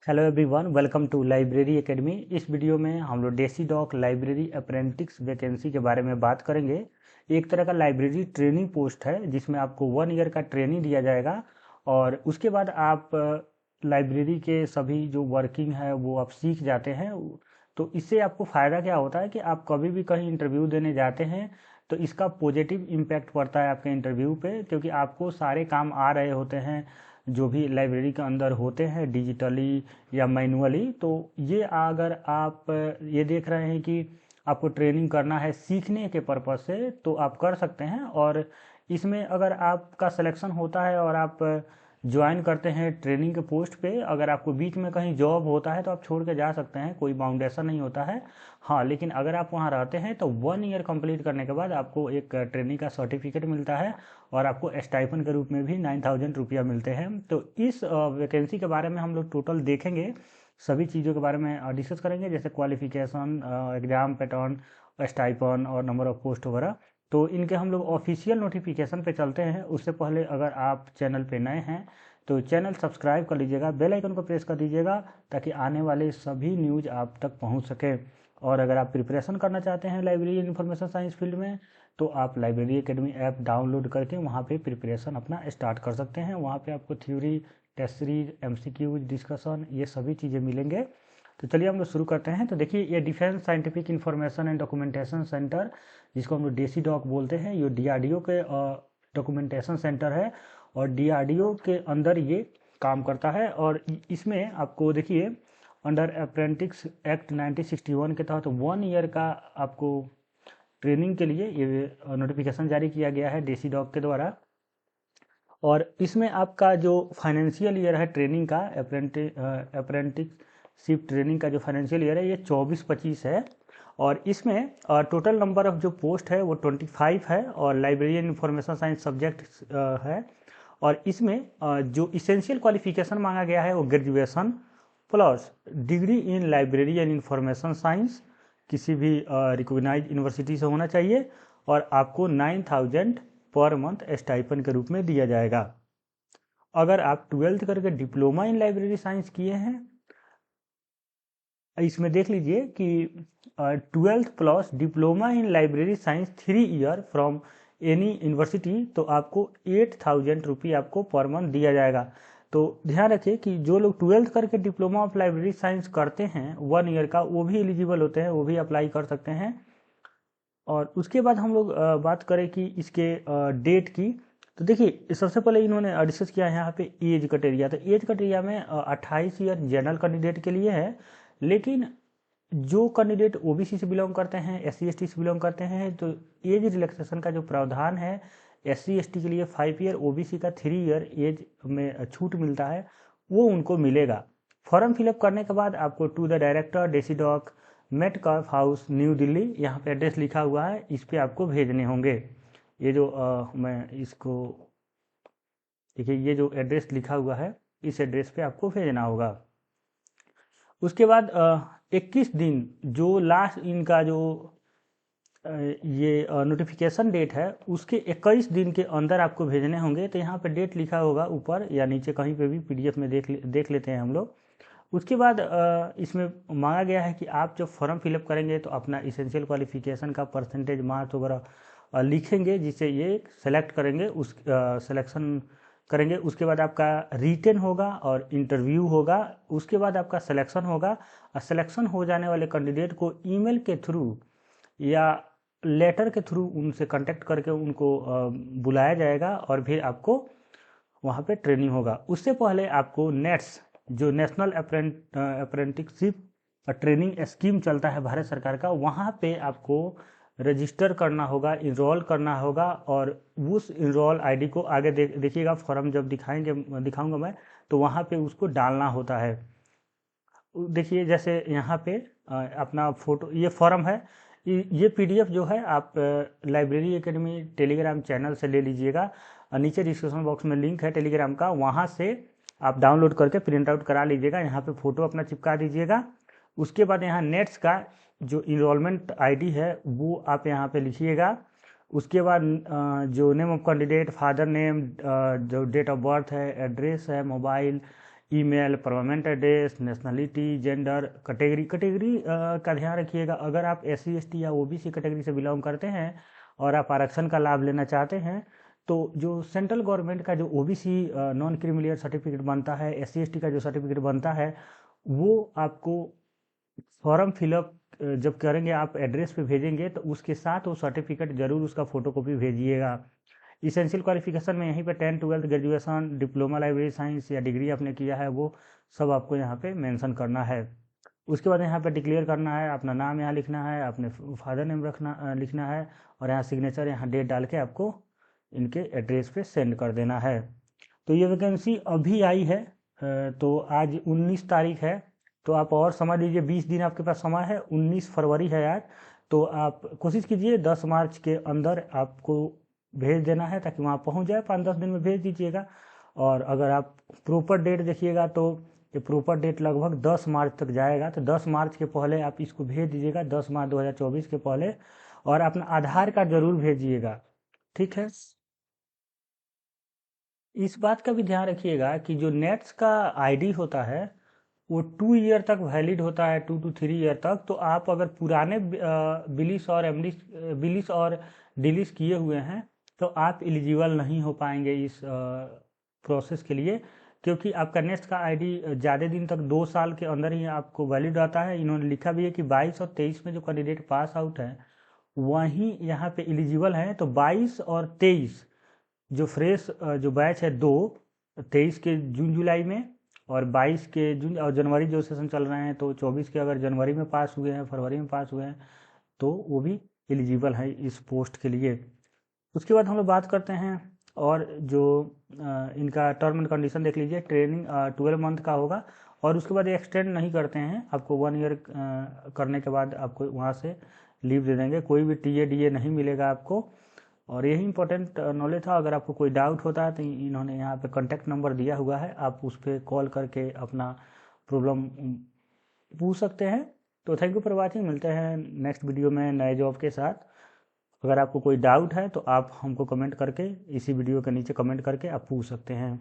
Hello everyone, welcome to library academy. इस video में हम लोग DESIDOC library apprentice vacancy के बारे में बात करेंगे। एक तरह का लाइब्रेरी ट्रेनिंग पोस्ट है जिसमें आपको 1 ईयर का ट्रेनिंग दिया जाएगा और उसके बाद आप लाइब्रेरी के सभी जो वर्किंग है वो आप सीख जाते हैं। तो इससे आपको फ़ायदा क्या होता है कि आप कभी भी कहीं इंटरव्यू देने जाते हैं तो इसका पॉजिटिव इम्पैक्ट पड़ता है आपके इंटरव्यू पे, क्योंकि आपको सारे काम आ रहे होते हैं जो भी लाइब्रेरी के अंदर होते हैं डिजिटली या मैनुअली। तो ये अगर आप ये देख रहे हैं कि आपको ट्रेनिंग करना है सीखने के पर्पज़ से तो आप कर सकते हैं। और इसमें अगर आपका सिलेक्शन होता है और आप ज्वाइन करते हैं ट्रेनिंग के पोस्ट पे, अगर आपको बीच में कहीं जॉब होता है तो आप छोड़ के जा सकते हैं, कोई बाउंडेशन नहीं होता है। हाँ, लेकिन अगर आप वहाँ रहते हैं तो 1 ईयर कंप्लीट करने के बाद आपको एक ट्रेनिंग का सर्टिफिकेट मिलता है और आपको स्टाइपन के रूप में भी 9,000 रुपया मिलते हैं। तो इस वैकेंसी के बारे में हम लोग टोटल देखेंगे, सभी चीज़ों के बारे में डिस्कस करेंगे, जैसे क्वालिफिकेशन, एग्ज़ाम पैटर्न, स्टाइपन और नंबर ऑफ़ पोस्ट वगैरह। तो इनके हम लोग ऑफिशियल नोटिफिकेशन पे चलते हैं। उससे पहले अगर आप चैनल पे नए हैं तो चैनल सब्सक्राइब कर लीजिएगा, बेल आइकन को प्रेस कर दीजिएगा ताकि आने वाले सभी न्यूज़ आप तक पहुंच सके। और अगर आप प्रिपरेशन करना चाहते हैं लाइब्रेरी इन्फॉर्मेशन साइंस फील्ड में तो आप लाइब्रेरी एकेडमी ऐप डाउनलोड करके वहाँ पे प्रिपरेशन अपना स्टार्ट कर सकते हैं। वहाँ पे आपको theory, test series, MCQ, discussion, ये सभी चीज़ें मिलेंगे। तो चलिए हम लोग शुरू करते हैं। तो देखिए, ये defence scientific information and documentation centre, जिसको हम लोग डेसी डॉक बोलते हैं, ये DRDO के डॉक्यूमेंटेशन सेंटर है और DRDO के अंदर ये काम करता है। और इसमें आपको देखिए, अंडर अप्रेंटिस एक्ट 1961 के तहत 1 ईयर का आपको ट्रेनिंग के लिए ये नोटिफिकेशन जारी किया गया है डेसी डॉक के द्वारा। और इसमें आपका जो फाइनेंशियल ईयर है ट्रेनिंग का, अप्रेंटिसशिप ट्रेनिंग का जो फाइनेंशियल ईयर है ये 24-25 है। और इसमें टोटल नंबर ऑफ जो पोस्ट है वो 25 है और लाइब्रेरियन इंफॉर्मेशन साइंस सब्जेक्ट है। और इसमें जो इसेंशियल क्वालिफिकेशन मांगा गया है वो graduation plus degree in library and information science किसी भी रिकॉग्नाइज यूनिवर्सिटी से होना चाहिए। और आपको 9,000 पर मंथ स्टाइपन के रूप में दिया जाएगा। अगर आप 12th करके डिप्लोमा इन लाइब्रेरी साइंस किए हैं, इसमें देख लीजिए कि 12th plus diploma in library science 3 year from any university, तो आपको 8,000 रुपये आपको पर मंथ दिया जाएगा। तो ध्यान रखिए कि जो लोग 12th करके डिप्लोमा ऑफ लाइब्रेरी साइंस करते हैं 1 ईयर का, वो भी एलिजिबल होते हैं, वो भी अप्लाई कर सकते हैं। और उसके बाद हम लोग बात करें कि इसके डेट की, तो देखिए सबसे पहले इन्होंने डिस्कस किया है यहाँ पे एज क्राइटेरिया। तो एज क्राइटेरिया में 28 ईयर जनरल कैंडिडेट के लिए है, लेकिन जो कैंडिडेट OBC से बिलोंग करते हैं, SC ST से बिलोंग करते हैं, तो एज रिलैक्सेशन का जो प्रावधान है SC ST के लिए 5 ईयर, OBC का 3 ईयर एज में छूट मिलता है, वो उनको मिलेगा। फॉर्म फिलअप करने के बाद आपको to the director DESIDOC, Metcalfe House, New Delhi, यहाँ पे एड्रेस लिखा हुआ है, इस पर आपको भेजने होंगे। ये जो मैं इसको देखिए, ये जो एड्रेस लिखा हुआ है इस एड्रेस पे आपको भेजना होगा। उसके बाद 21 दिन, जो लास्ट इनका जो ये नोटिफिकेशन डेट है उसके 21 दिन के अंदर आपको भेजने होंगे। तो यहाँ पे डेट लिखा होगा ऊपर या नीचे कहीं पे भी, PDF में देख लेते हैं हम लोग। उसके बाद इसमें मांगा गया है कि आप जब फॉर्म फिलअप करेंगे तो अपना इसेंशियल क्वालिफिकेशन का परसेंटेज, मार्क्स वगैरह लिखेंगे, जिससे ये सेलेक्ट करेंगे, उस सिलेक्शन करेंगे। उसके बाद आपका रिटन होगा और इंटरव्यू होगा। उसके बाद आपका सिलेक्शन होगा और सिलेक्शन हो जाने वाले कैंडिडेट को ईमेल के थ्रू या लेटर के थ्रू उनसे कांटेक्ट करके उनको बुलाया जाएगा और फिर आपको वहाँ पे ट्रेनिंग होगा। उससे पहले आपको नेट्स, जो नेशनल अप्रेंटिसशिप ट्रेनिंग स्कीम चलता है भारत सरकार का, वहाँ पे आपको रजिस्टर करना होगा, इनरोल करना होगा। और उस इनरोल ID को आगे देखिएगा, फॉर्म जब दिखाऊंगा मैं, तो वहाँ पे उसको डालना होता है। देखिए जैसे यहाँ पे अपना फोटो, ये फॉर्म है, ये PDF जो है आप लाइब्रेरी एकेडमी टेलीग्राम चैनल से ले लीजिएगा। नीचे डिस्क्रिप्शन बॉक्स में लिंक है टेलीग्राम का, वहाँ से आप डाउनलोड करके प्रिंट आउट करा लीजिएगा। यहाँ पे फ़ोटो अपना चिपका दीजिएगा। उसके बाद यहाँ नेट्स का जो इनरोलमेंट ID है वो आप यहाँ पे लिखिएगा। उसके बाद जो name of candidate, father name, जो डेट ऑफ बर्थ है, एड्रेस है, mobile, email, permanent address, nationality, gender, category का ध्यान रखिएगा। अगर आप SC ST या OBC कैटेगरी से बिलोंग करते हैं और आप आरक्षण का लाभ लेना चाहते हैं तो जो सेंट्रल गवर्नमेंट का जो OBC नॉन क्रीमिलियर सर्टिफिकेट बनता है, SC ST का जो सर्टिफिकेट बनता है, वो आपको फॉर्म फिलअप जब करेंगे, आप एड्रेस पे भेजेंगे तो उसके साथ वो सर्टिफिकेट जरूर उसका फोटोकॉपी भेजिएगा। इसेंशियल क्वालिफिकेशन में यहीं पे 10th 12th graduation, diploma library science या डिग्री आपने किया है वो सब आपको यहाँ पे मेंशन करना है। उसके बाद यहाँ पे डिक्लेयर करना है, अपना नाम यहाँ लिखना है, अपने फादर नेम लिखना है और यहाँ सिग्नेचर, यहाँ डेट डाल के आपको इनके एड्रेस पे सेंड कर देना है। तो ये वैकेंसी अभी आई है, तो आज 19 तारीख है, तो आप और समझ लीजिए 20 दिन आपके पास समय है। 19 फरवरी है आज, तो आप कोशिश कीजिए 10 मार्च के अंदर आपको भेज देना है ताकि वहाँ पहुँच जाए। 5-10 दिन में भेज दीजिएगा। और अगर आप प्रॉपर डेट देखिएगा तो ये प्रॉपर डेट लगभग 10 मार्च तक जाएगा, तो 10 मार्च के पहले आप इसको भेज दीजिएगा, 10 मार्च 2024 के पहले। और अपना आधार कार्ड जरूर भेजिएगा, ठीक है। इस बात का भी ध्यान रखिएगा कि जो नेट्स का ID होता है वो 2 ईयर तक वैलिड होता है, 2 to 3 ईयर तक। तो आप अगर पुराने बिलिस और बिलिस और डिलिस किए हुए हैं तो आप एलिजिबल नहीं हो पाएंगे इस प्रोसेस के लिए, क्योंकि आपका नेक्स्ट का ID ज़्यादा दिन तक 2 साल के अंदर ही आपको वैलिड रहता है। इन्होंने लिखा भी है कि 22 और 23 में जो कैंडिडेट पास आउट है वहीं यहाँ पे एलिजिबल हैं। तो 22 और 23 जो फ्रेश जो बैच है, 23 के जून जुलाई में और 22 के जून और जनवरी जो सेशन चल रहे हैं, तो 24 के अगर जनवरी में पास हुए हैं, फरवरी में पास हुए हैं, तो वो भी एलिजिबल है इस पोस्ट के लिए। उसके बाद हम लोग बात करते हैं और जो इनका टर्म एंड कंडीशन देख लीजिए। ट्रेनिंग 12 मंथ का होगा और उसके बाद एक्सटेंड नहीं करते हैं, आपको 1 ईयर करने के बाद आपको वहाँ से लीव दे देंगे। कोई भी TA DA नहीं मिलेगा आपको। और यही इंपॉर्टेंट नॉलेज था। अगर आपको कोई डाउट होता है तो इन्होंने यहाँ पे कॉन्टैक्ट नंबर दिया हुआ है, आप उस पर कॉल करके अपना प्रॉब्लम पूछ सकते हैं। तो थैंक यू फॉर वॉचिंग, मिलते हैं नेक्स्ट वीडियो में नए जॉब के साथ। अगर आपको कोई डाउट है तो आप हमको कमेंट करके, इसी वीडियो के नीचे कमेंट करके आप पूछ सकते हैं।